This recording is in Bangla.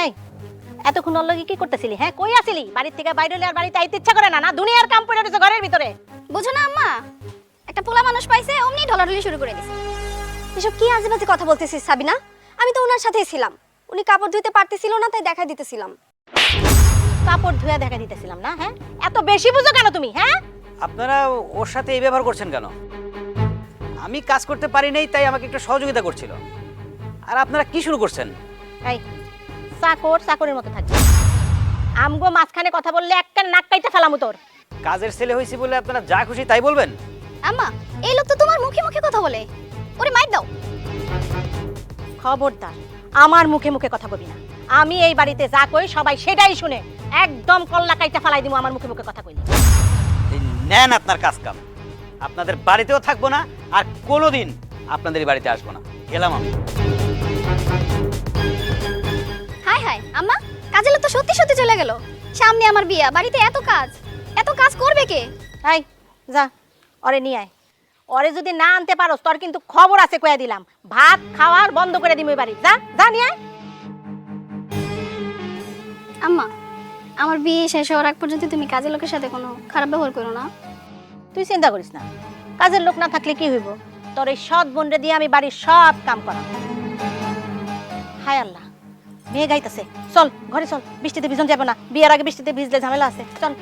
এই এতক্ষণ ওর লগে কি করতেছিলি? হ্যাঁ, কই আছিলি? বাড়ির থেকে বাইরে হলে আর বাড়িতে আইতে ইচ্ছা করে না, না দুনিয়ার কাম পড়ে রয়েছে ঘরের ভিতরে। বুঝো না আম্মা, একটা পোলা মানুষ পাইছে অমনি ঢলাঢলি শুরু করে দিছে। এসব কি আজেবাজে কথা বলতেছিস সাবিনা? আমি তো ওনার সাথেই ছিলাম, উনি কাপড় ধুইতে পারতেছিল না তাই দেখা দিতেছিলাম। কাপড় ধুয়া দেখা দিতেছিলাম না? হ্যাঁ, এত বেশি বুঝো কেন তুমি? হ্যাঁ, আপনারা ওর সাথে এই ব্যবহার করছেন কেন? আমি কাজ করতে পারি নাই তাই আমাকে একটু সহযোগিতা করছিল, আর আপনারা কি শুরু করছেন? এই চাকর চাকরের মতো থাকবে। আমগো মাঝখানে কথা বললে একটা নাক কাইটা ফেলামু তোর। কাজের ছেলে হইছি বলে আপনারা যা খুশি তাই বলবেন? আম্মা, এই লোক তো তোমার মুখে মুখে কথা বলে, ওরে মাইর দাও। খবরদার আমার মুখে মুখে কথা বলবি না। আমি এই বাড়িতে যা কই সবাই সেটাই শুনে একদম কল্লা কাইটা ফেলাই দিমু আমার মুখে মুখে কথা কইলে। এই নেন আপনার কাজ কাম, আপনাদের বাড়িতেও থাকবো না আর কোনোদিন আপনাদের এই বাড়িতে আসবো না। গেলাম আমি। হাই হাই আম্মা, কাজের লোক তো সত্যি সত্যি চলে গেল। সামনে আমার বিয়া, বাড়িতে এত কাজ করবে কে? এই যা ওরে নিয়ে আয়। ওরে যদি না আনতে পারোস তোর কিন্তু খবর আছে কইয়া দিলাম। ভাত খাওয়ার বন্ধ করে দিমু এই বাড়ি। যা যা নিয়ে আয়। আম্মা, আমার বিয়ে শেষ হওয়ার আগ পর্যন্ত তুমি কাজের লোকের সাথে কোনো খারাপ ব্যবহার করো না। তুই চিন্তা করিস না, কাজের লোক না থাকলে কি হইব? তোর এই সৎ বোনরে দিয়ে আমি বাড়ির সব কাম করাম। হায় আল্লাহ, মেয়ে গাইতেছে। চল ঘরে চল, বৃষ্টিতে ভিজন যাবে না, বিয়ের আগে বৃষ্টিতে ভিজলে ঝামেলা আছে। চল।